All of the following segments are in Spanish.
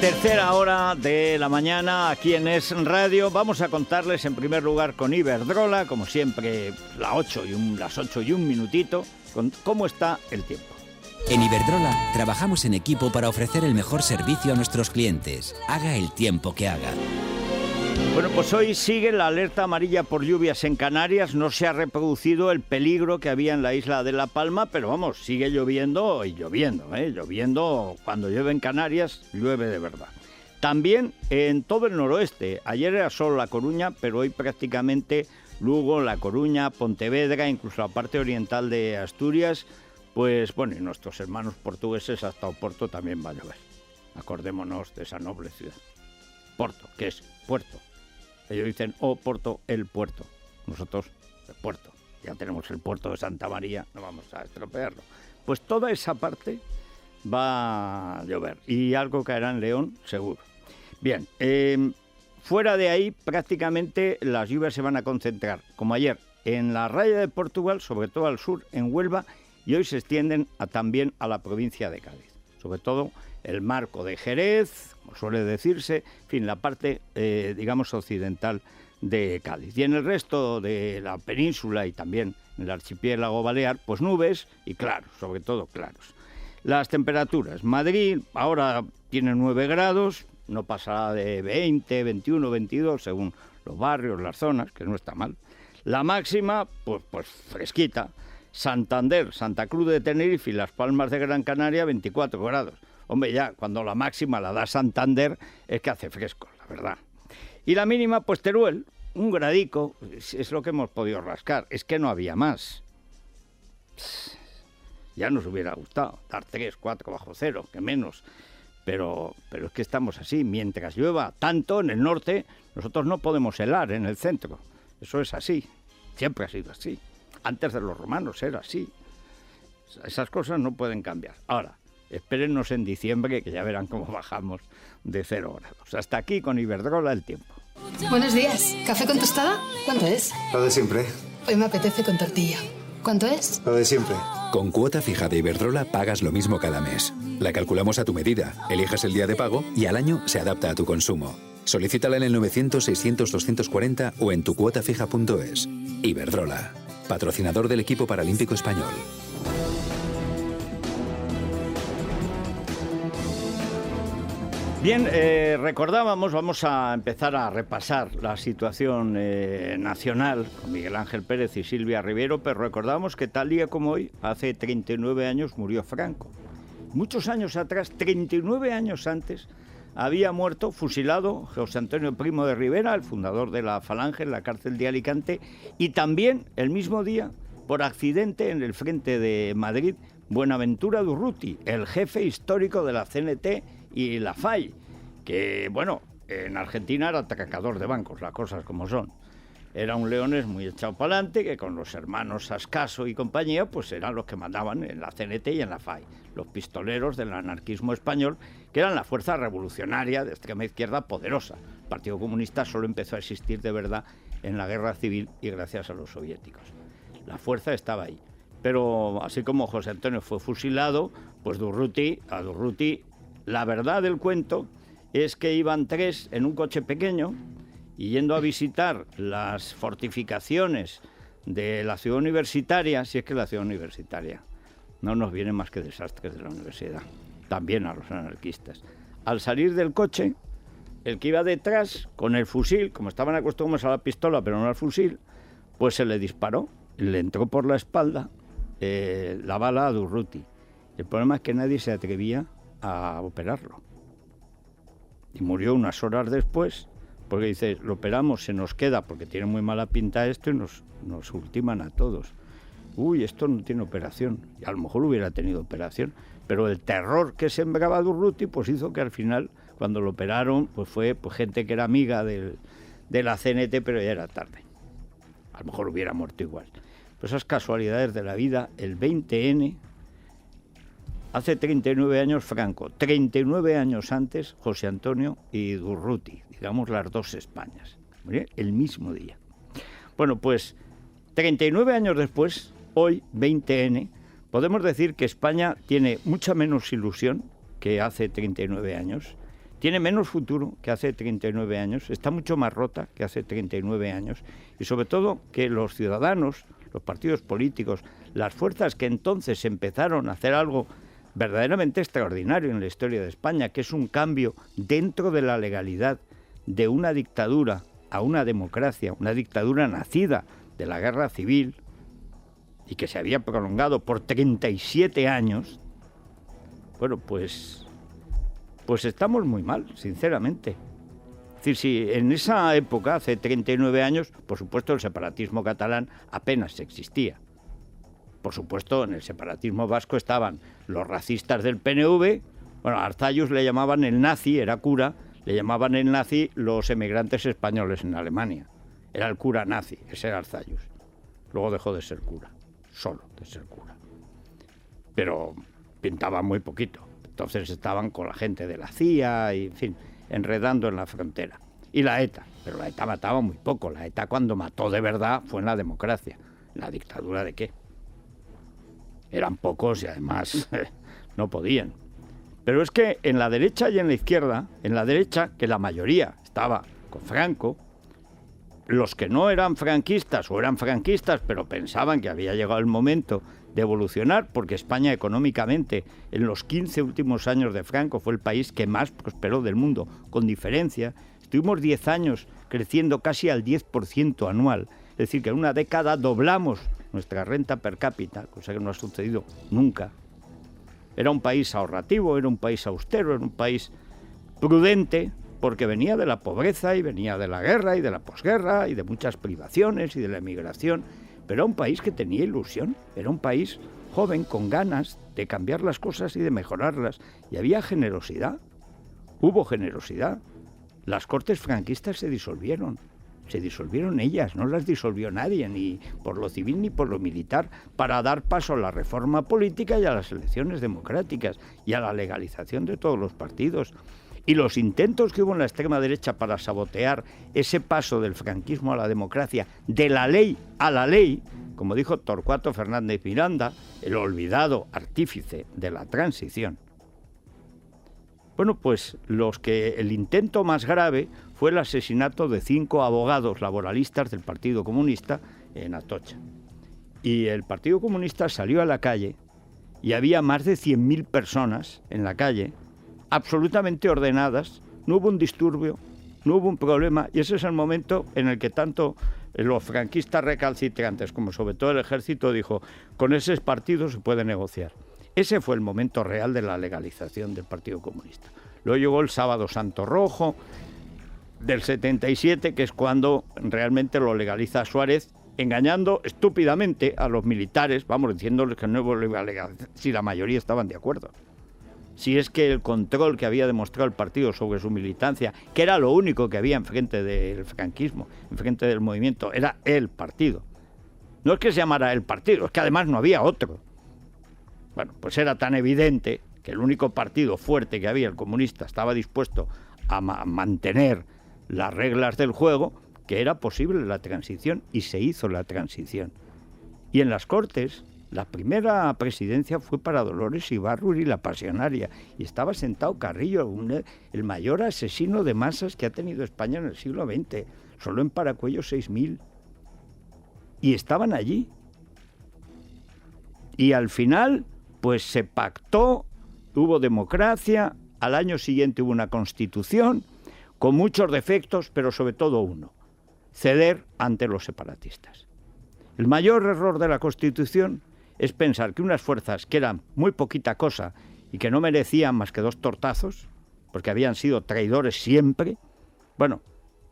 Tercera hora de la mañana aquí en Es Radio. Vamos a contarles en primer lugar con Iberdrola, como siempre, las 8 y un minutito, con cómo está el tiempo. En Iberdrola trabajamos en equipo para ofrecer el mejor servicio a nuestros clientes, haga el tiempo que haga. Bueno, pues hoy sigue la alerta amarilla por lluvias en Canarias. No se ha reproducido el peligro que había en la isla de La Palma, pero vamos, sigue lloviendo y lloviendo, lloviendo. Cuando llueve en Canarias, llueve de verdad. También en todo el noroeste. Ayer era solo La Coruña, pero hoy prácticamente Lugo, La Coruña, Pontevedra, incluso la parte oriental de Asturias. Pues bueno, y nuestros hermanos portugueses hasta Oporto también va a llover. Acordémonos de esa noble ciudad. Porto, que es puerto. Ellos dicen, Porto, el puerto. Nosotros, el puerto. Ya tenemos el puerto de Santa María, no vamos a estropearlo. Pues toda esa parte va a llover. Y algo caerá en León, seguro. Bien, fuera de ahí, prácticamente las lluvias se van a concentrar, como ayer, en la raya de Portugal, sobre todo al sur, en Huelva, y hoy se extienden también a la provincia de Cádiz. Sobre todo el marco de Jerez, como suele decirse, en fin, la parte, digamos, occidental de Cádiz. Y en el resto de la península y también en el archipiélago balear, pues nubes y claros, sobre todo claros. Las temperaturas. Madrid ahora tiene 9 grados, no pasará de 20, 21, 22, según los barrios, las zonas, que no está mal. La máxima, pues fresquita. Santander, Santa Cruz de Tenerife y Las Palmas de Gran Canaria, 24 grados. Hombre, ya, cuando la máxima la da Santander, es que hace fresco, la verdad. Y la mínima, pues Teruel, un gradico, es lo que hemos podido rascar. Es que no había más. Ya nos hubiera gustado dar 3, 4 bajo cero, que menos. Pero es que estamos así. Mientras llueva tanto en el norte, nosotros no podemos helar en el centro. Eso es así. Siempre ha sido así. Antes de los romanos era así. Esas cosas no pueden cambiar. Ahora, espérennos en diciembre, que ya verán cómo bajamos de 0 grados. Hasta aquí con Iberdrola el tiempo. Buenos días. ¿Café con tostada? ¿Cuánto es? Lo de siempre. Hoy me apetece con tortilla. ¿Cuánto es? Lo de siempre. Con cuota fija de Iberdrola pagas lo mismo cada mes. La calculamos a tu medida, eliges el día de pago y al año se adapta a tu consumo. Solicítala en el 900-600-240 o en tucuotafija.es. Iberdrola, patrocinador del equipo paralímpico español. Bien, recordábamos, vamos a empezar a repasar la situación nacional con Miguel Ángel Pérez y Silvia Rivero, pero recordamos que tal día como hoy, hace 39 años, murió Franco. Muchos años atrás, 39 años antes, había muerto, fusilado, José Antonio Primo de Rivera, el fundador de la Falange en la cárcel de Alicante, y también, el mismo día, por accidente en el frente de Madrid, Buenaventura Durruti, el jefe histórico de la CNT y la FAI, que, bueno, en Argentina era atracador de bancos, las cosas como son. Era un leones muy echado para adelante, que con los hermanos Ascaso y compañía, pues eran los que mandaban en la CNT y en la FAI, los pistoleros del anarquismo español, que eran la fuerza revolucionaria de extrema izquierda poderosa. El Partido Comunista solo empezó a existir de verdad en la Guerra Civil y gracias a los soviéticos. La fuerza estaba ahí. Pero así como José Antonio fue fusilado, pues a Durruti, la verdad del cuento es que iban 3 en un coche pequeño y yendo a visitar las fortificaciones de la ciudad universitaria, si es que la ciudad universitaria no nos viene más que desastres de la universidad, también a los anarquistas. Al salir del coche, el que iba detrás con el fusil, como estaban acostumbrados a la pistola pero no al fusil, pues se le disparó, le entró por la espalda la bala a Durruti. El problema es que nadie se atrevía a operarlo. Y murió unas horas después, porque dice, lo operamos, se nos queda, porque tiene muy mala pinta esto, y nos ultiman a todos. Uy, esto no tiene operación. Y a lo mejor hubiera tenido operación, pero el terror que sembraba Durruti, pues hizo que al final, cuando lo operaron, pues fue gente que era amiga de la CNT, pero ya era tarde. A lo mejor hubiera muerto igual. Pues esas casualidades de la vida, el 20N, hace 39 años Franco, 39 años antes José Antonio y Durruti, digamos las dos Españas, el mismo día. Bueno, pues 39 años después, hoy, 20N, podemos decir que España tiene mucha menos ilusión que hace 39 años, tiene menos futuro que hace 39 años, está mucho más rota que hace 39 años y sobre todo que los ciudadanos, los partidos políticos, las fuerzas que entonces empezaron a hacer algo verdaderamente extraordinario en la historia de España, que es un cambio dentro de la legalidad de una dictadura a una democracia, una dictadura nacida de la guerra civil y que se había prolongado por 37 años, bueno, pues estamos muy mal, sinceramente. Es decir, si en esa época, hace 39 años, por supuesto el separatismo catalán apenas existía. Por supuesto, en el separatismo vasco estaban los racistas del PNV, bueno, a Arzallus le llamaban el nazi, era cura, le llamaban el nazi los emigrantes españoles en Alemania. Era el cura nazi, ese era Arzallus. Luego dejó de ser cura, solo de ser cura. Pero pintaba muy poquito. Entonces estaban con la gente de la CIA y, en fin, enredando en la frontera. Y la ETA, pero la ETA mataba muy poco. La ETA cuando mató de verdad fue en la democracia. ¿La dictadura de qué? Eran pocos y además no podían. Pero es que en la derecha y en la izquierda, en la derecha, que la mayoría estaba con Franco, los que no eran franquistas o eran franquistas pero pensaban que había llegado el momento de evolucionar, porque España económicamente en los 15 últimos años de Franco fue el país que más prosperó del mundo, con diferencia. Estuvimos 10 años creciendo casi al 10% anual, es decir, que en una década doblamos nuestra renta per cápita, cosa que no ha sucedido nunca. Era un país ahorrativo, era un país austero, era un país prudente, porque venía de la pobreza y venía de la guerra y de la posguerra y de muchas privaciones y de la emigración, pero era un país que tenía ilusión, era un país joven con ganas de cambiar las cosas y de mejorarlas, y había generosidad, hubo generosidad. Las Cortes franquistas se disolvieron ellas, no las disolvió nadie, ni por lo civil ni por lo militar, para dar paso a la reforma política y a las elecciones democráticas y a la legalización de todos los partidos. Y los intentos que hubo en la extrema derecha para sabotear ese paso del franquismo a la democracia, de la ley a la ley, como dijo Torcuato Fernández Miranda, el olvidado artífice de la transición. Bueno, pues el intento más grave fue el asesinato de 5 abogados laboralistas del Partido Comunista en Atocha. Y el Partido Comunista salió a la calle y había más de 100.000 personas en la calle, absolutamente ordenadas, no hubo un disturbio, no hubo un problema, y ese es el momento en el que tanto los franquistas recalcitrantes como sobre todo el ejército dijo, con ese partido se puede negociar. Ese fue el momento real de la legalización del Partido Comunista. Luego llegó el Sábado Santo Rojo del 77, que es cuando realmente lo legaliza Suárez, engañando estúpidamente a los militares, vamos, diciéndoles que no lo iba a legalizar, si la mayoría estaban de acuerdo. Si es que el control que había demostrado el partido sobre su militancia, que era lo único que había enfrente del franquismo, enfrente del movimiento, era el partido. No es que se llamara el partido, es que además no había otro. Bueno, pues era tan evidente que el único partido fuerte que había, el comunista, estaba dispuesto a mantener las reglas del juego, que era posible la transición, y se hizo la transición. Y en las Cortes, la primera presidencia fue para Dolores Ibarruri, la pasionaria, y estaba sentado Carrillo, el mayor asesino de masas que ha tenido España en el siglo XX, solo en Paracuello 6.000. Y estaban allí. Y al final, pues se pactó, hubo democracia, al año siguiente hubo una constitución, con muchos defectos, pero sobre todo uno: ceder ante los separatistas. El mayor error de la Constitución es pensar que unas fuerzas que eran muy poquita cosa y que no merecían más que 2 tortazos, porque habían sido traidores siempre. Bueno,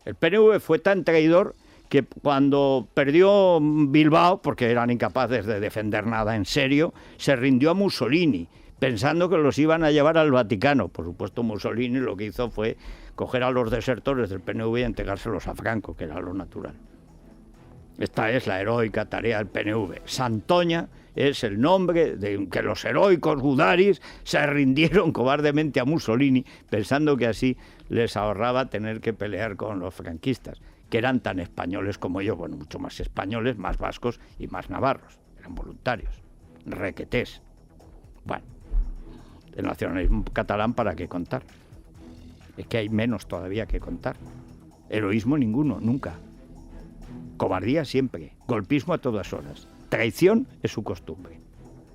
el PNV fue tan traidor que cuando perdió Bilbao, porque eran incapaces de defender nada en serio, se rindió a Mussolini, pensando que los iban a llevar al Vaticano. Por supuesto, Mussolini lo que hizo fue coger a los desertores del PNV y entregárselos a Franco, que era lo natural. Esta es la heroica tarea del PNV. Santoña es el nombre de que los heroicos gudaris se rindieron cobardemente a Mussolini, pensando que así les ahorraba tener que pelear con los franquistas, que eran tan españoles como yo, bueno, mucho más españoles, más vascos y más navarros. Eran voluntarios, requetés. Bueno, el nacionalismo catalán, ¿para qué contar? Es que hay menos todavía que contar. Heroísmo ninguno, nunca. Cobardía siempre. Golpismo a todas horas. Traición es su costumbre.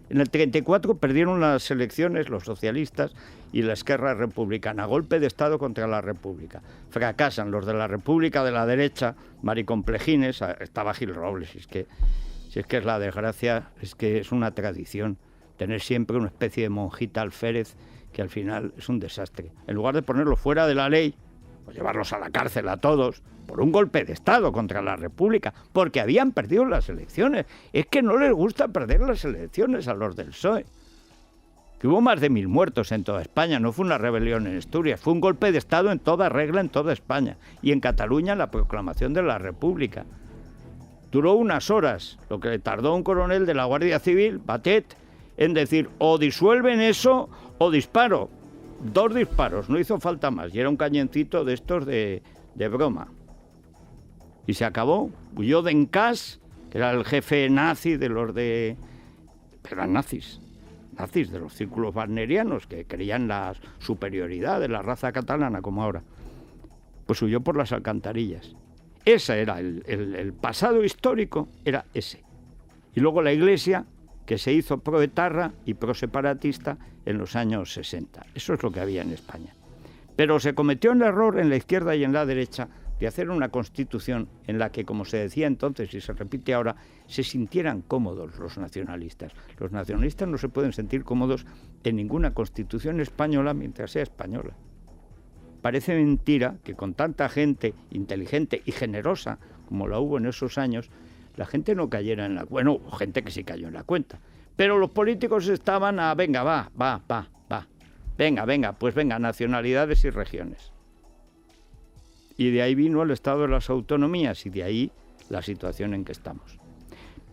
En el 34 perdieron las elecciones los socialistas y la Esquerra Republicana. Golpe de Estado contra la República. Fracasan los de la República de la derecha, maricomplejines. Estaba Gil Robles. Si es que es la desgracia, es que es una tradición tener siempre una especie de monjita alférez que al final es un desastre. En lugar de ponerlos fuera de la ley, pues llevarlos a la cárcel a todos por un golpe de Estado contra la República, porque habían perdido las elecciones. Es que no les gusta perder las elecciones a los del PSOE. Que hubo más de 1000 muertos en toda España, no fue una rebelión en Asturias, fue un golpe de Estado en toda regla en toda España. Y en Cataluña la proclamación de la República. Duró unas horas, lo que le tardó un coronel de la Guardia Civil, Batet, en decir o disuelven eso o disparo. 2 disparos, no hizo falta más. Y era un cañoncito de estos de broma. Y se acabó. Huyó Dencas, que era el jefe nazi de los de... Eran nazis de los círculos wagnerianos, que creían la superioridad de la raza catalana, como ahora. Pues huyó por las alcantarillas. Ese era el pasado histórico, era ese. Y luego la Iglesia, que se hizo proetarra y proseparatista en los años 60. Eso es lo que había en España. Pero se cometió el error en la izquierda y en la derecha de hacer una constitución en la que, como se decía entonces y se repite ahora, se sintieran cómodos los nacionalistas. Los nacionalistas no se pueden sentir cómodos en ninguna constitución española mientras sea española. Parece mentira que con tanta gente inteligente y generosa como la hubo en esos años, la gente no cayera en la... Bueno, hubo gente que sí cayó en la cuenta. Pero los políticos estaban a... Venga, va. Venga, pues venga, nacionalidades y regiones. Y de ahí vino el Estado de las Autonomías y de ahí la situación en que estamos.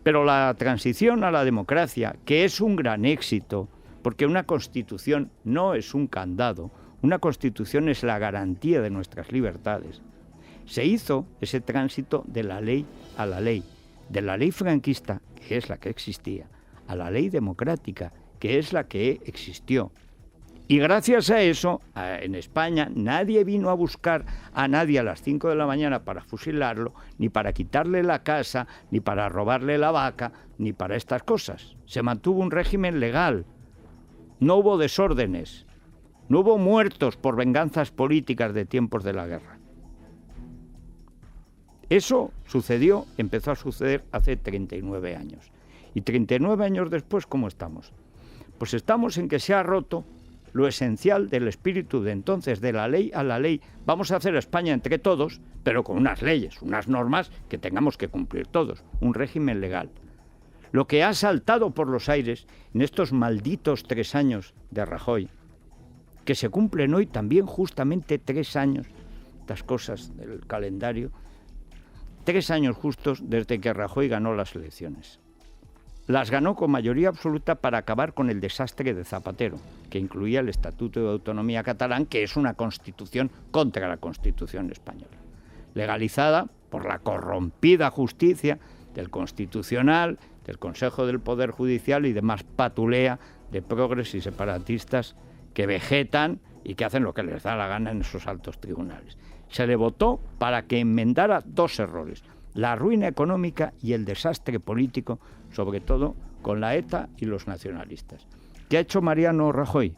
Pero la transición a la democracia, que es un gran éxito, porque una Constitución no es un candado, una Constitución es la garantía de nuestras libertades. Se hizo ese tránsito de la ley a la ley. De la ley franquista, que es la que existía, a la ley democrática, que es la que existió. Y gracias a eso, en España, nadie vino a buscar a nadie a las 5 de la mañana para fusilarlo, ni para quitarle la casa, ni para robarle la vaca, ni para estas cosas. Se mantuvo un régimen legal. No hubo desórdenes. No hubo muertos por venganzas políticas de tiempos de la guerra. Eso empezó a suceder hace 39 años. Y 39 años después, ¿cómo estamos? Pues estamos en que se ha roto lo esencial del espíritu de entonces, de la ley a la ley. Vamos a hacer España entre todos, pero con unas leyes, unas normas que tengamos que cumplir todos, un régimen legal. Lo que ha saltado por los aires en estos malditos 3 años de Rajoy, que se cumplen hoy también justamente 3 años, estas cosas del calendario, 3 años justos desde que Rajoy ganó las elecciones. Las ganó con mayoría absoluta para acabar con el desastre de Zapatero, que incluía el Estatuto de Autonomía catalán, que es una constitución contra la Constitución española, legalizada por la corrompida justicia del Constitucional, del Consejo del Poder Judicial y demás patulea de progres y separatistas que vegetan y que hacen lo que les da la gana en esos altos tribunales. Se le votó para que enmendara 2 errores, la ruina económica y el desastre político, sobre todo con la ETA y los nacionalistas. ¿Qué ha hecho Mariano Rajoy?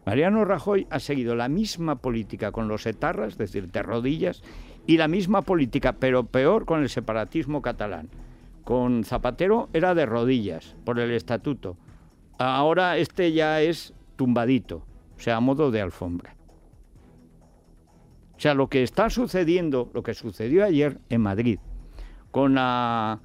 Mariano Rajoy ha seguido la misma política con los etarras, es decir, de rodillas, y la misma política, pero peor, con el separatismo catalán. Con Zapatero era de rodillas, por el estatuto. Ahora este ya es tumbadito, o sea, a modo de alfombra. O sea, lo que está sucediendo, lo que sucedió ayer en Madrid, con la,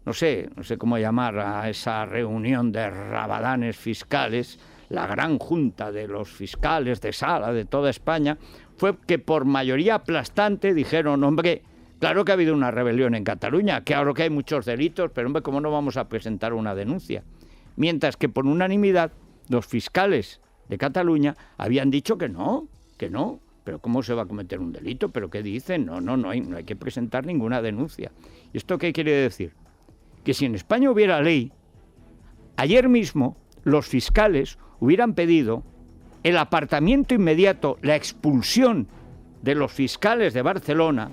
no sé cómo llamar a esa reunión de rabadanes fiscales, la gran junta de los fiscales de sala de toda España, fue que por mayoría aplastante dijeron, hombre, claro que ha habido una rebelión en Cataluña, claro que hay muchos delitos, pero hombre, ¿cómo no vamos a presentar una denuncia? Mientras que por unanimidad los fiscales de Cataluña habían dicho que no. ¿Pero cómo se va a cometer un delito? ¿Pero qué dicen? No hay que presentar ninguna denuncia. ¿Y esto qué quiere decir? Que si en España hubiera ley, ayer mismo los fiscales hubieran pedido el apartamiento inmediato, la expulsión de los fiscales de Barcelona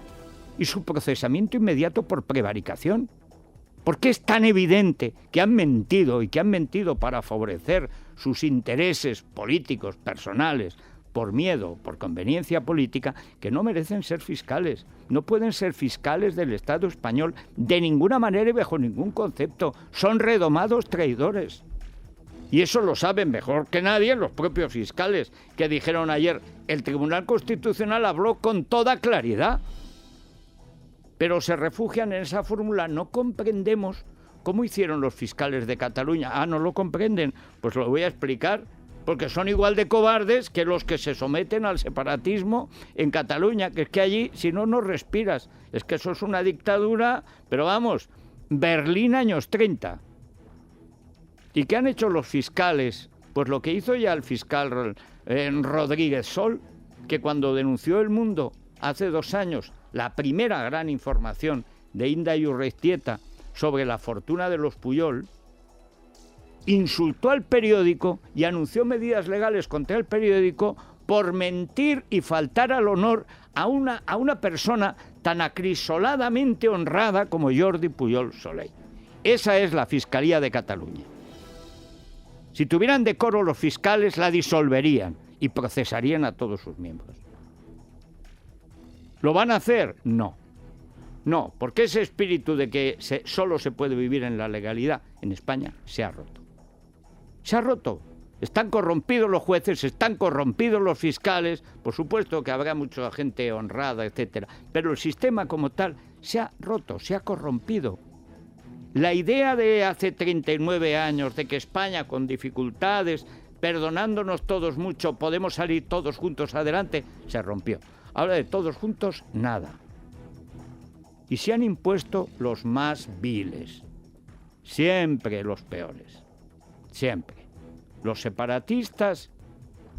y su procesamiento inmediato por prevaricación. ¿Por qué es tan evidente que han mentido y que han mentido para favorecer sus intereses políticos, personales, por miedo, por conveniencia política, que no merecen ser fiscales? No pueden ser fiscales del Estado español de ninguna manera y bajo ningún concepto. Son redomados traidores. Y eso lo saben mejor que nadie los propios fiscales, que dijeron ayer, el Tribunal Constitucional habló con toda claridad. Pero se refugian en esa fórmula. No comprendemos cómo hicieron los fiscales de Cataluña. Ah, ¿no lo comprenden? Pues lo voy a explicar, porque son igual de cobardes que los que se someten al separatismo en Cataluña, que es que allí, si no, no respiras. Es que eso es una dictadura, pero vamos, Berlín años 30. ¿Y qué han hecho los fiscales? Pues lo que hizo ya el fiscal Rodríguez Sol, que cuando denunció El Mundo hace 2 años la primera gran información de Inda y Urreiztieta sobre la fortuna de los Pujol, insultó al periódico y anunció medidas legales contra el periódico por mentir y faltar al honor a una persona tan acrisoladamente honrada como Jordi Pujol Soley. Esa es la Fiscalía de Cataluña. Si tuvieran decoro, los fiscales la disolverían y procesarían a todos sus miembros. ¿Lo van a hacer? No. No, porque ese espíritu de que solo se puede vivir en la legalidad en España se ha roto. Se ha roto. Están corrompidos los jueces, están corrompidos los fiscales, por supuesto que habrá mucha gente honrada, etcétera, pero el sistema como tal se ha roto, se ha corrompido. La idea de hace 39 años de que España, con dificultades, perdonándonos todos mucho, podemos salir todos juntos adelante, se rompió. Ahora de todos juntos, nada. Y se han impuesto los más viles, siempre los peores, siempre. Los separatistas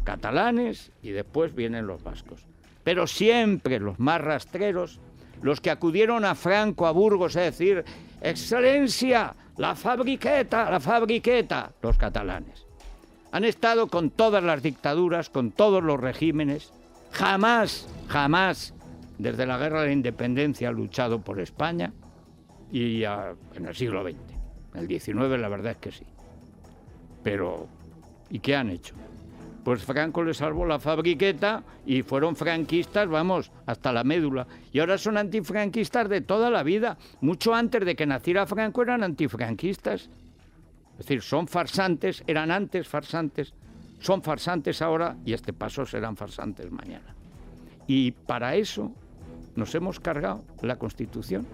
catalanes y después vienen los vascos. Pero siempre los más rastreros, los que acudieron a Franco, a Burgos, a decir, ¡Excelencia, la fabriqueta, los catalanes. Han estado con todas las dictaduras, con todos los regímenes. Jamás, desde la Guerra de la Independencia, ha luchado por España y en el siglo XX. En el XIX la verdad es que sí. Pero, ¿y qué han hecho? Pues Franco les salvó la fabriqueta y fueron franquistas, vamos, hasta la médula. Y ahora son antifranquistas de toda la vida. Mucho antes de que naciera Franco eran antifranquistas. Es decir, son farsantes, eran antes farsantes, son farsantes ahora y este paso serán farsantes mañana. Y para eso nos hemos cargado la Constitución,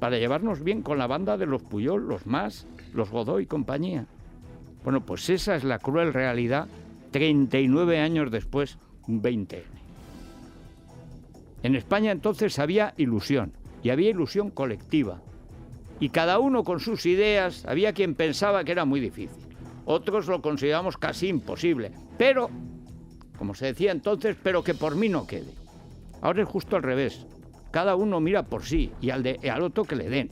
para llevarnos bien con la banda de los Pujol, los Mas, los Godoy y compañía. Bueno, pues esa es la cruel realidad 39 años después, un 20N. En España entonces había ilusión, y había ilusión colectiva. Y cada uno con sus ideas, había quien pensaba que era muy difícil. Otros lo consideramos casi imposible. Pero, como se decía entonces, pero que por mí no quede. Ahora es justo al revés. Cada uno mira por sí y al otro que le den.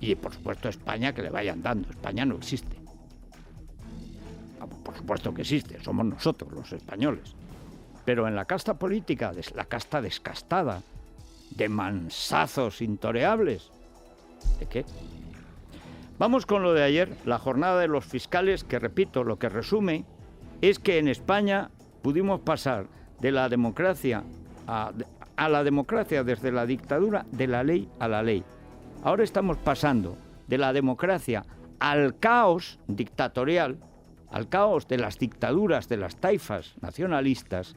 Y por supuesto España que le vayan dando. España no existe. Por supuesto que existe, somos nosotros los españoles. Pero en la casta política, la casta descastada, de mansazos intoreables, ¿de qué? Vamos con lo de ayer, la jornada de los fiscales, que repito, lo que resume es que en España pudimos pasar de la democracia a la democracia desde la dictadura, de la ley a la ley. Ahora estamos pasando de la democracia al caos dictatorial, al caos de las dictaduras de las taifas nacionalistas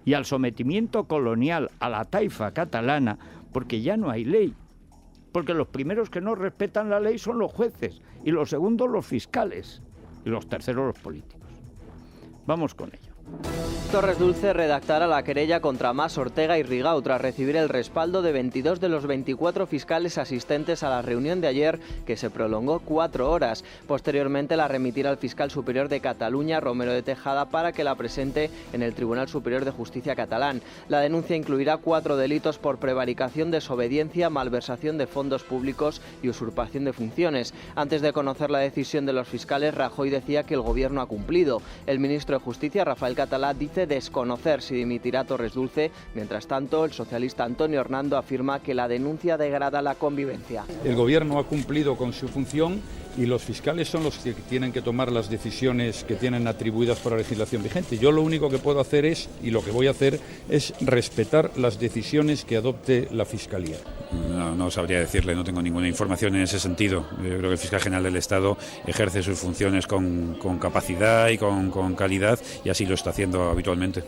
y al sometimiento colonial a la taifa catalana, porque ya no hay ley. Porque los primeros que no respetan la ley son los jueces, y los segundos los fiscales, y los terceros los políticos. Vamos con ello. Torres Dulce redactará la querella contra Mas, Ortega y Rigau tras recibir el respaldo de 22 de los 24 fiscales asistentes a la reunión de ayer, que se prolongó 4 horas. Posteriormente la remitirá al fiscal superior de Cataluña, Romero de Tejada, para que la presente en el Tribunal Superior de Justicia catalán. La denuncia incluirá 4 delitos por prevaricación, desobediencia, malversación de fondos públicos y usurpación de funciones. Antes de conocer la decisión de los fiscales, Rajoy decía que el gobierno ha cumplido. El ministro de Justicia, Rafael Catalá, dice desconocer si dimitirá Torres Dulce. Mientras tanto, el socialista Antonio Hernando afirma que la denuncia degrada la convivencia. El gobierno ha cumplido con su función y los fiscales son los que tienen que tomar las decisiones que tienen atribuidas por la legislación vigente. Yo lo único que puedo hacer es, y lo que voy a hacer, es respetar las decisiones que adopte la Fiscalía. No sabría decirle, no tengo ninguna información en ese sentido. Yo creo que el fiscal general del Estado ejerce sus funciones con capacidad y con calidad, y así lo está haciendo habitualmente.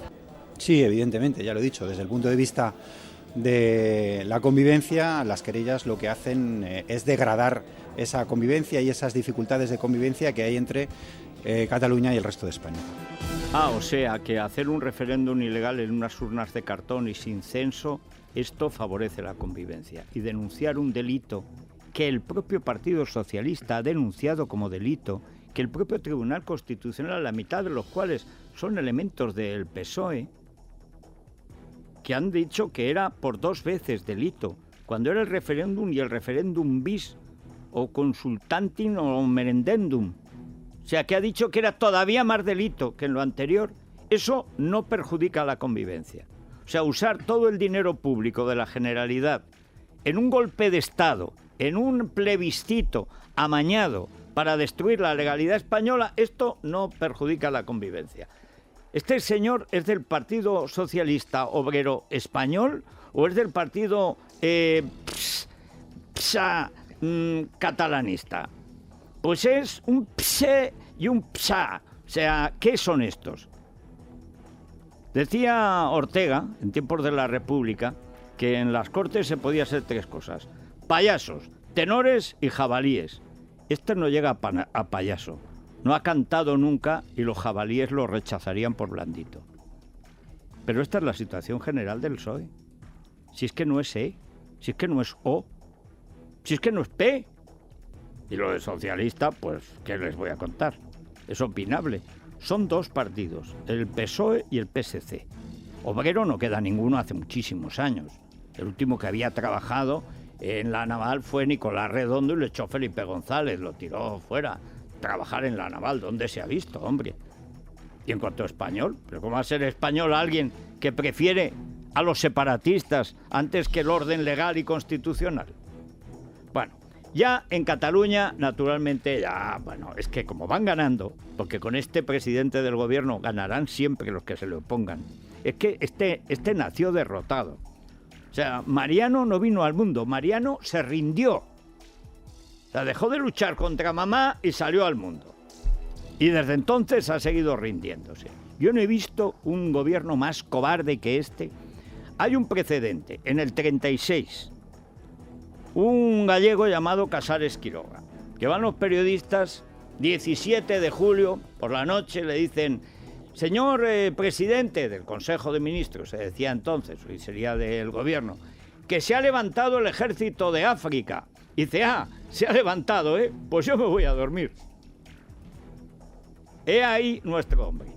Sí, evidentemente, ya lo he dicho, desde el punto de vista de la convivencia, las querellas lo que hacen es degradar esa convivencia y esas dificultades de convivencia que hay entre Cataluña y el resto de España. O sea que hacer un referéndum ilegal en unas urnas de cartón y sin censo, esto favorece la convivencia. Y denunciar un delito que el propio Partido Socialista ha denunciado como delito, que el propio Tribunal Constitucional, la mitad de los cuales son elementos del PSOE, que han dicho que era por 2 veces delito, cuando era el referéndum y el referéndum bis, o consultantin o merendendum. O sea, que ha dicho que era todavía más delito que en lo anterior. Eso no perjudica a la convivencia. O sea, usar todo el dinero público de la Generalidad en un golpe de Estado, en un plebiscito amañado para destruir la legalidad española, esto no perjudica a la convivencia. ¿Este señor es del Partido Socialista Obrero Español o es del Partido catalanista? Pues es un pse y un psa. O sea, ¿qué son estos? Decía Ortega, en tiempos de la República, que en las Cortes se podía hacer 3 cosas: payasos, tenores y jabalíes. Este no llega a payaso. No ha cantado nunca y los jabalíes lo rechazarían por blandito. Pero esta es la situación general del PSOE. Si es que no es E, si es que no es O, si es que no es P. Y lo de socialista, pues, ¿qué les voy a contar? Es opinable. Son 2 partidos, el PSOE y el PSC. Obrero no queda ninguno hace muchísimos años. El último que había trabajado en la Naval fue Nicolás Redondo y lo echó Felipe González, lo tiró fuera. Trabajar en la Naval, ¿dónde se ha visto, hombre? Y en cuanto a español, ¿pero cómo va a ser español alguien que prefiere a los separatistas antes que el orden legal y constitucional? Bueno, ya en Cataluña, naturalmente, es que como van ganando, porque con este presidente del gobierno ganarán siempre los que se le opongan, es que este nació derrotado. O sea, Mariano no vino al mundo, Mariano se rindió. O sea, dejó de luchar contra mamá y salió al mundo. Y desde entonces ha seguido rindiéndose. Yo no he visto un gobierno más cobarde que este. Hay un precedente. En el 36, un gallego llamado Casares Quiroga, que van los periodistas, 17 de julio, por la noche, le dicen: señor presidente del Consejo de Ministros, se decía entonces, y sería del gobierno, que se ha levantado el ejército de África. Y dice: se ha levantado, pues yo me voy a dormir. He ahí nuestro hombre.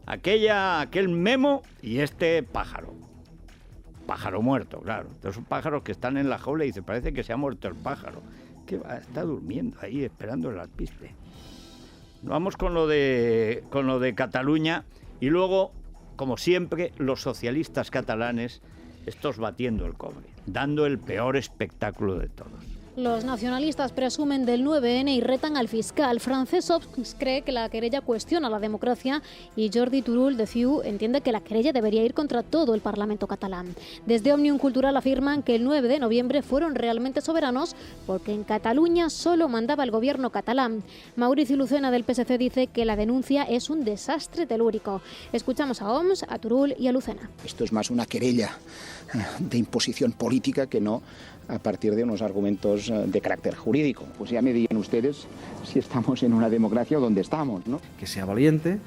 Aquel memo y este pájaro. Pájaro muerto, claro. Esos pájaros que están en la jaula y dice: parece que se ha muerto el pájaro. Que está durmiendo ahí esperando el alpiste. Vamos con lo de Cataluña y luego, como siempre, los socialistas catalanes, estos batiendo el cobre, dando el peor espectáculo de todos. Los nacionalistas presumen del 9N y retan al fiscal. Francesc Homs cree que la querella cuestiona la democracia y Jordi Turull de CiU entiende que la querella debería ir contra todo el Parlamento catalán. Desde Òmnium Cultural afirman que el 9 de noviembre fueron realmente soberanos porque en Cataluña solo mandaba el gobierno catalán. Maurici Lucena del PSC dice que la denuncia es un desastre telúrico. Escuchamos a Homs, a Turull y a Lucena. Esto es más una querella de imposición política que no a partir de unos argumentos de carácter jurídico. Pues ya me digan ustedes si estamos en una democracia o dónde estamos, ¿no? Que sea valiente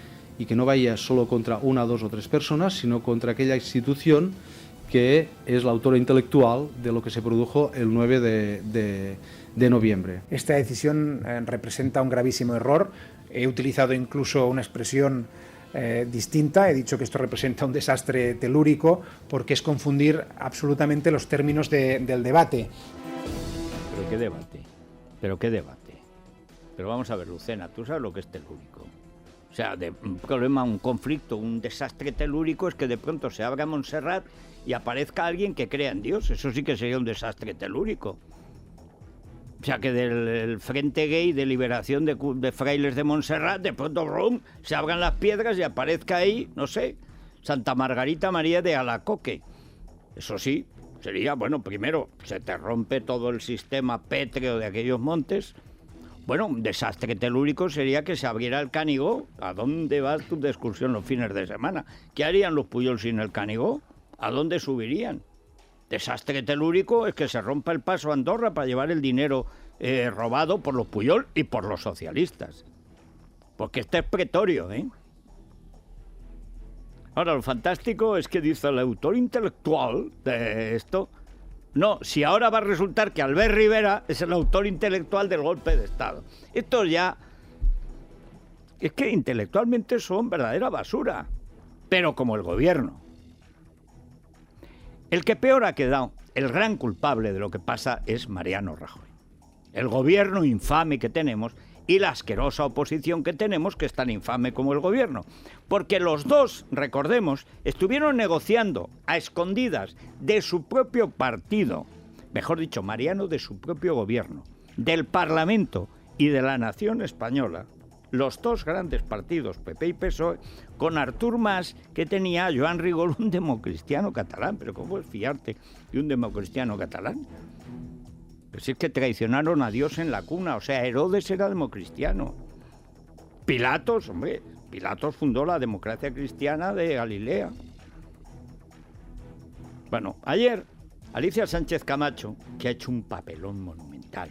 y que no vaya solo contra una, dos o tres personas, sino contra aquella institución que es la autora intelectual de lo que se produjo el 9 de noviembre. Esta decisión representa un gravísimo error. He utilizado incluso una expresión distinta. He dicho que esto representa un desastre telúrico porque es confundir absolutamente los términos del debate. ¿Pero qué debate? ¿Pero qué debate? Pero vamos a ver, Lucena, ¿tú sabes lo que es telúrico? O sea, un problema, un conflicto, un desastre telúrico es que de pronto se abra Montserrat y aparezca alguien que crea en Dios. Eso sí que sería un desastre telúrico. O sea, que del Frente Gay de Liberación de Frailes de Montserrat, de pronto se abran las piedras y aparezca ahí, no sé, Santa Margarita María de Alacoque. Eso sí, sería, bueno, primero, se te rompe todo el sistema pétreo de aquellos montes. Bueno, un desastre telúrico sería que se abriera el Canigó. ¿A dónde vas tú de excursión los fines de semana? ¿Qué harían los Puyol sin el Canigó? ¿A dónde subirían? Desastre telúrico es que se rompa el paso a Andorra para llevar el dinero robado por los Puyol y por los socialistas. Porque este es pretorio, ¿eh? Ahora, lo fantástico es que dice el autor intelectual de esto. No, si ahora va a resultar que Albert Rivera es el autor intelectual del golpe de Estado. Esto ya... Es que intelectualmente son verdadera basura. Pero como el gobierno. El que peor ha quedado, el gran culpable de lo que pasa es Mariano Rajoy. El gobierno infame que tenemos y la asquerosa oposición que tenemos, que es tan infame como el gobierno. Porque los dos, recordemos, estuvieron negociando a escondidas de su propio partido, mejor dicho, Mariano de su propio gobierno, del Parlamento y de la nación española, los dos grandes partidos, PP y PSOE, con Artur Mas, que tenía a Joan Rigol, un democristiano catalán. Pero ¿cómo es fiarte de un democristiano catalán? Pues es que traicionaron a Dios en la cuna. O sea, Herodes era democristiano. Pilatos, hombre, Pilatos fundó la democracia cristiana de Galilea. Bueno, ayer, Alicia Sánchez Camacho, que ha hecho un papelón monumental,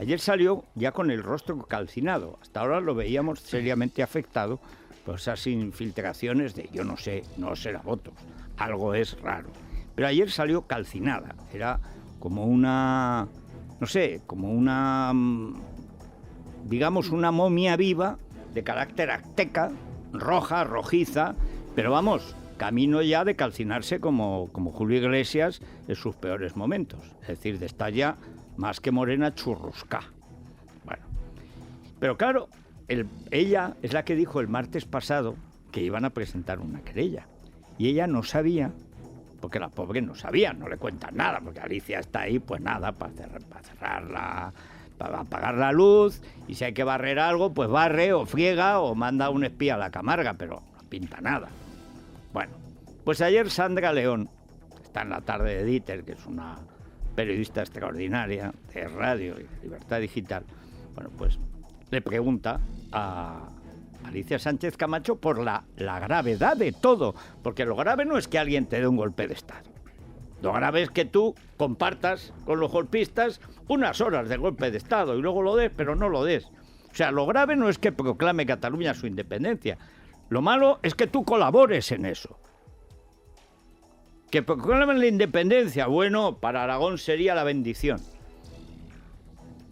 ayer salió ya con el rostro calcinado. Hasta ahora lo veíamos seriamente afectado por esas infiltraciones de, yo no sé, no será votos, algo es raro. Pero ayer salió calcinada, era como una, no sé, como una, digamos, una momia viva de carácter azteca, roja, rojiza, pero vamos, camino ya de calcinarse como Julio Iglesias en sus peores momentos. Es decir, de estar ya más que morena, churrusca. Bueno, pero claro, ella es la que dijo el martes pasado que iban a presentar una querella. Y ella no sabía, porque la pobre no sabía, no le cuentan nada, porque Alicia está ahí, pues nada, para apagar la luz, y si hay que barrer algo, pues barre o friega o manda un espía a la Camarga, pero no pinta nada. Bueno, pues ayer Sandra León, está en la tarde de Dieter, que es una periodista extraordinaria de radio y de Libertad Digital, bueno, pues le pregunta a Alicia Sánchez Camacho por la gravedad de todo, porque lo grave no es que alguien te dé un golpe de Estado. Lo grave es que tú compartas con los golpistas unas horas de golpe de Estado y luego lo des, pero no lo des. O sea, lo grave no es que proclame Cataluña su independencia. Lo malo es que tú colabores en eso. Que proclamen la independencia, bueno, para Aragón sería la bendición.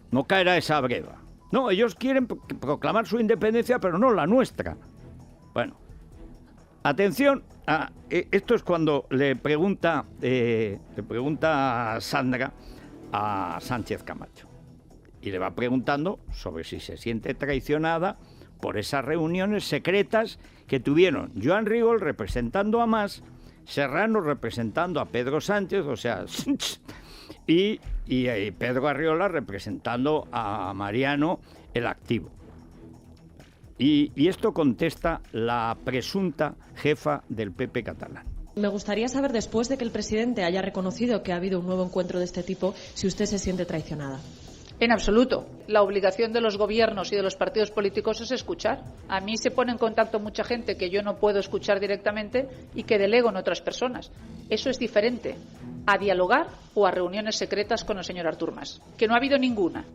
No caerá esa breva. No, ellos quieren proclamar su independencia, pero no la nuestra. Bueno, atención, esto es cuando le pregunta Sandra a Sánchez Camacho. Y le va preguntando sobre si se siente traicionada por esas reuniones secretas que tuvieron Joan Rigol representando a Mas, Serrano representando a Pedro Sánchez, o sea, y Pedro Arriola representando a Mariano, el activo. Y esto contesta la presunta jefa del PP catalán. Me gustaría saber, después de que el presidente haya reconocido que ha habido un nuevo encuentro de este tipo, si usted se siente traicionada. En absoluto. La obligación de los gobiernos y de los partidos políticos es escuchar. A mí se pone en contacto mucha gente que yo no puedo escuchar directamente y que delego en otras personas. Eso es diferente a dialogar o a reuniones secretas con el señor Artur Mas, que no ha habido ninguna.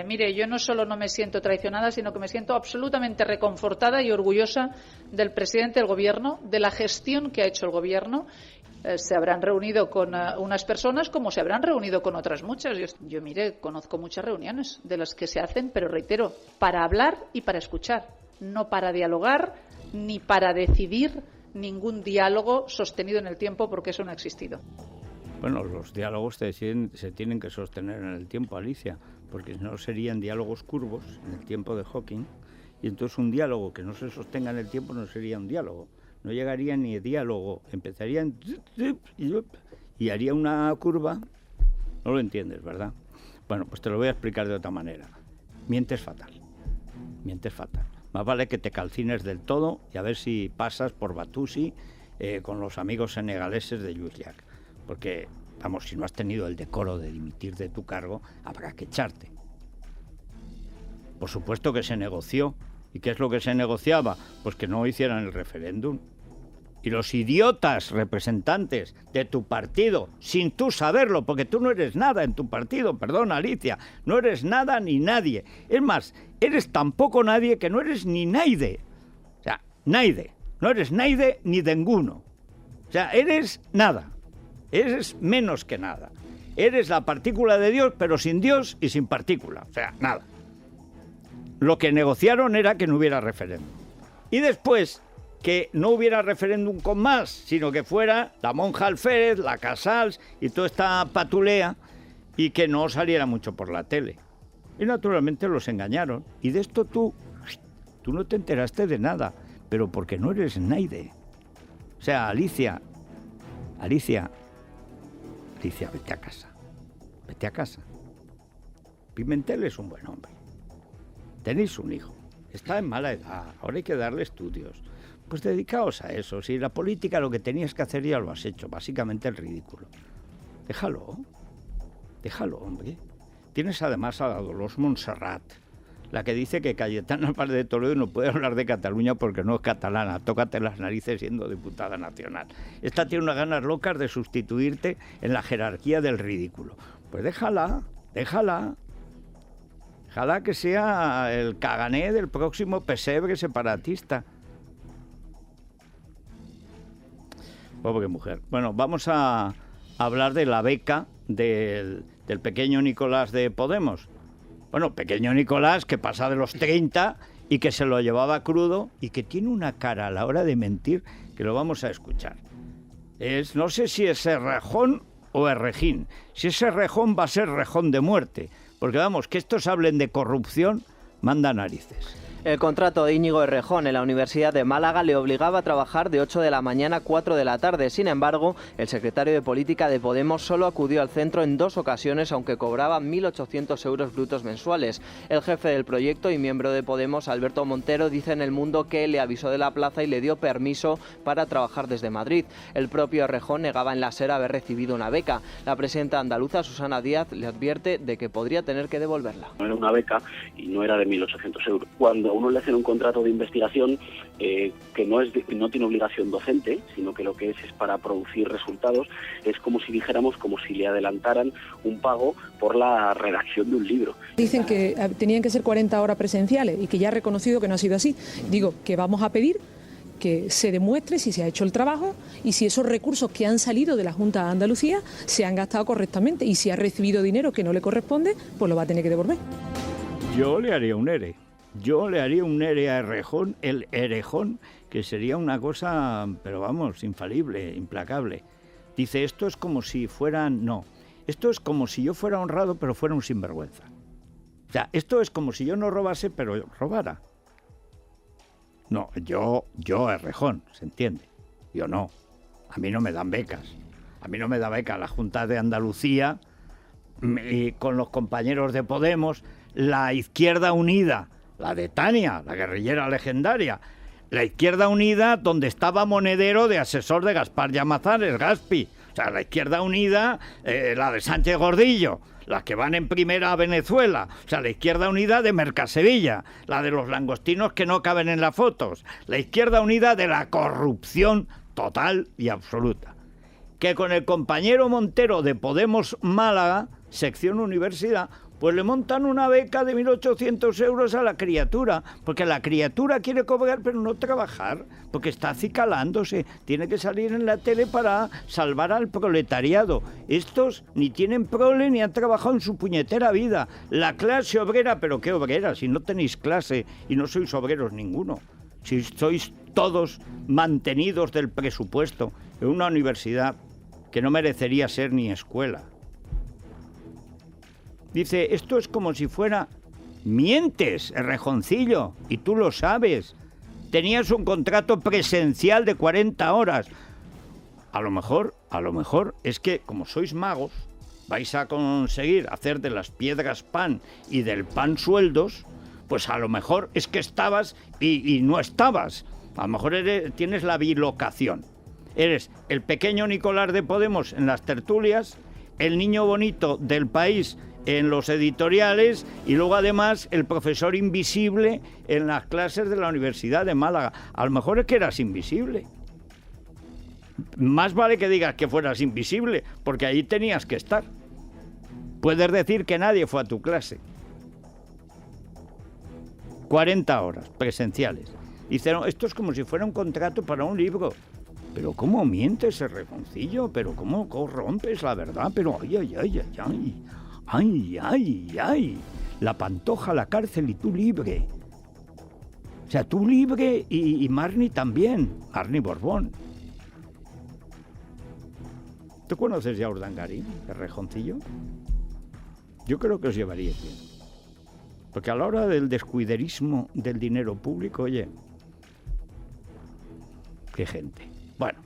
Mire, yo no solo no me siento traicionada, sino que me siento absolutamente reconfortada y orgullosa del presidente del Gobierno, de la gestión que ha hecho el Gobierno. Se habrán reunido con unas personas como se habrán reunido con otras muchas. Yo, mire, conozco muchas reuniones de las que se hacen, pero reitero, para hablar y para escuchar, no para dialogar ni para decidir ningún diálogo sostenido en el tiempo, porque eso no ha existido. Bueno, los diálogos se tienen que sostener en el tiempo, Alicia, porque si no serían diálogos curvos en el tiempo de Hawking, y entonces un diálogo que no se sostenga en el tiempo no sería un diálogo, no llegaría ni a diálogo, empezaría en y haría una curva. No lo entiendes, ¿verdad? Bueno, pues te lo voy a explicar de otra manera. Mientes fatal, mientes fatal. Más vale que te calcines del todo y a ver si pasas por Batusi con los amigos senegaleses de Lluís Llach. Porque, vamos, si no has tenido el decoro de dimitir de tu cargo, habrá que echarte. Por supuesto que se negoció. ¿Y qué es lo que se negociaba? Pues que no hicieran el referéndum. Y los idiotas representantes de tu partido, sin tú saberlo, porque tú no eres nada en tu partido, perdón, Alicia, no eres nada ni nadie. Es más, eres tan poco nadie que no eres ni naide. O sea, naide. No eres naide ni ninguno. O sea, eres nada. Eres menos que nada. Eres la partícula de Dios, pero sin Dios y sin partícula. O sea, nada. Lo que negociaron era que no hubiera referéndum. Y después, que no hubiera referéndum con más, sino que fuera la monja Alférez, la Casals y toda esta patulea, y que no saliera mucho por la tele. Y naturalmente los engañaron. Y de esto tú no te enteraste de nada, pero porque no eres naide. O sea, Alicia, vete a casa. Vete a casa. Pimentel es un buen hombre. Tenéis un hijo. Está en mala edad. Ahora hay que darle estudios. Pues dedicaos a eso. Si la política lo que tenías que hacer ya lo has hecho. Básicamente el ridículo. Déjalo, hombre. Tienes además a la Dolors Montserrat, la que dice que Cayetana Álvarez de Toledo no puede hablar de Cataluña porque no es catalana. Tócate las narices siendo diputada nacional. Esta tiene unas ganas locas de sustituirte en la jerarquía del ridículo. Pues déjala. Ojalá que sea el cagané del próximo pesebre separatista. Pobre mujer. Bueno, vamos a hablar de la beca del pequeño Nicolás de Podemos. Bueno, pequeño Nicolás que pasa de los 30 y que se lo llevaba crudo y que tiene una cara a la hora de mentir que lo vamos a escuchar. No sé si es Errejón o Errejín. Si es Errejón va a ser rejón de muerte. Porque vamos, que estos hablen de corrupción, manda narices. El contrato de Íñigo Errejón en la Universidad de Málaga le obligaba a trabajar de 8 de la mañana a 4 de la tarde. Sin embargo, el secretario de Política de Podemos solo acudió al centro en 2 ocasiones, aunque cobraba 1.800 euros brutos mensuales. El jefe del proyecto y miembro de Podemos, Alberto Montero, dice en El Mundo que le avisó de la plaza y le dio permiso para trabajar desde Madrid. El propio Errejón negaba en la SER haber recibido una beca. La presidenta andaluza, Susana Díaz, le advierte de que podría tener que devolverla. No era una beca y no era de 1.800 euros. Cuando a uno le hacen un contrato de investigación que no tiene obligación docente, sino que lo que es para producir resultados, es como si dijéramos, como si le adelantaran un pago por la redacción de un libro. Dicen que tenían que ser 40 horas presenciales y que ya ha reconocido que no ha sido así. Digo que vamos a pedir que se demuestre si se ha hecho el trabajo y si esos recursos que han salido de la Junta de Andalucía se han gastado correctamente, y si ha recibido dinero que no le corresponde, pues lo va a tener que devolver. Yo le haría un ERE. Yo le haría un ERE a Errejón, el Erejón, que sería una cosa, pero vamos, infalible, implacable. Dice, esto es como si fueran... No, esto es como si yo fuera honrado, pero fuera un sinvergüenza. O sea, esto es como si yo no robase, pero robara. No, yo Errejón, ¿se entiende? Yo no. A mí no me dan becas. A mí no me da beca la Junta de Andalucía, y con los compañeros de Podemos, la Izquierda Unida, la de Tania, la guerrillera legendaria, la Izquierda Unida donde estaba Monedero de asesor de Gaspar Llamazares, Gaspi, o sea, la Izquierda Unida, la de Sánchez Gordillo, las que van en primera a Venezuela, o sea, la Izquierda Unida de Mercasevilla, la de los langostinos que no caben en las fotos, la Izquierda Unida de la corrupción total y absoluta. Que con el compañero Montero de Podemos Málaga, sección Universidad, pues le montan una beca de 1.800 euros a la criatura, porque la criatura quiere cobrar pero no trabajar, porque está acicalándose, tiene que salir en la tele para salvar al proletariado. Estos ni tienen prole ni han trabajado en su puñetera vida. La clase obrera, pero ¿qué obrera? Si no tenéis clase y no sois obreros ninguno. Si sois todos mantenidos del presupuesto en una universidad que no merecería ser ni escuela. Dice, esto es como si fuera... Mientes, Errejoncillo, y tú lo sabes. Tenías un contrato presencial de 40 horas. A lo mejor es que, como sois magos, vais a conseguir hacer de las piedras pan y del pan sueldos, pues a lo mejor es que estabas y no estabas. A lo mejor tienes la bilocación. Eres el pequeño Nicolás de Podemos en las tertulias, el niño bonito del País en los editoriales y luego además el profesor invisible en las clases de la Universidad de Málaga. A lo mejor es que eras invisible. Más vale que digas que fueras invisible, porque allí tenías que estar. Puedes decir que nadie fue a tu clase. 40 horas presenciales. Dijeron, esto es como si fuera un contrato para un libro. Pero ¿cómo mientes, Errejoncillo? Pero ¿cómo corrompes la verdad? Pero ay. La Pantoja, la cárcel y tú libre. O sea, tú libre y Marni también. Marni Borbón. ¿Tú conoces ya a Urdangarín, Errejoncillo? Yo creo que os llevaríais bien. Porque a la hora del descuiderismo del dinero público, oye, qué gente. Bueno,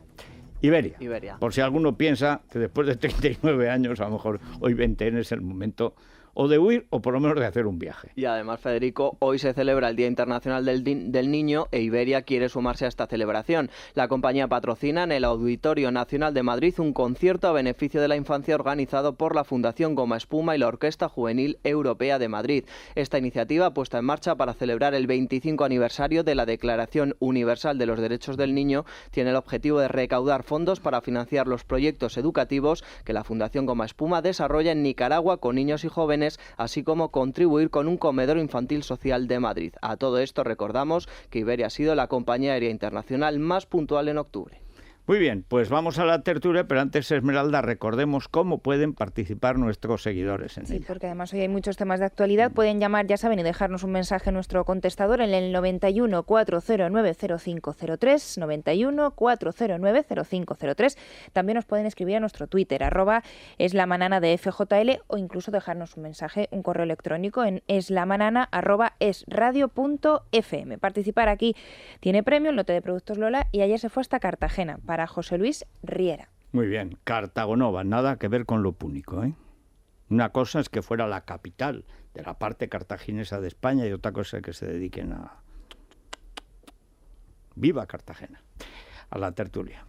Iberia. Por si alguno piensa que después de 39 años, a lo mejor hoy 20 es el momento o de huir o por lo menos de hacer un viaje. Y además, Federico, hoy se celebra el Día Internacional del Niño e Iberia quiere sumarse a esta celebración. La compañía patrocina en el Auditorio Nacional de Madrid un concierto a beneficio de la infancia organizado por la Fundación Goma Espuma y la Orquesta Juvenil Europea de Madrid. Esta iniciativa, puesta en marcha para celebrar el 25 aniversario de la Declaración Universal de los Derechos del Niño, tiene el objetivo de recaudar fondos para financiar los proyectos educativos que la Fundación Goma Espuma desarrolla en Nicaragua con niños y jóvenes, así como contribuir con un comedor infantil social de Madrid. A todo esto recordamos que Iberia ha sido la compañía aérea internacional más puntual en octubre. Muy bien, pues vamos a la tertulia, pero antes, Esmeralda, recordemos cómo pueden participar nuestros seguidores en ella. Sí, porque además hoy hay muchos temas de actualidad. Pueden llamar, ya saben, y dejarnos un mensaje en nuestro contestador en el 91 409 0503, 91 409 0503. También nos pueden escribir a nuestro Twitter, @eslamanana de FJL, o incluso dejarnos un mensaje, un correo electrónico en eslamanana@esradio.fm. Participar aquí tiene premio, el lote de productos Lola, y ayer se fue hasta Cartagena para José Luis Riera. Muy bien, Cartagonova, nada que ver con lo púnico, ¿eh? Una cosa es que fuera la capital de la parte cartaginesa de España y otra cosa es que se dediquen a... ¡Viva Cartagena! A la tertulia.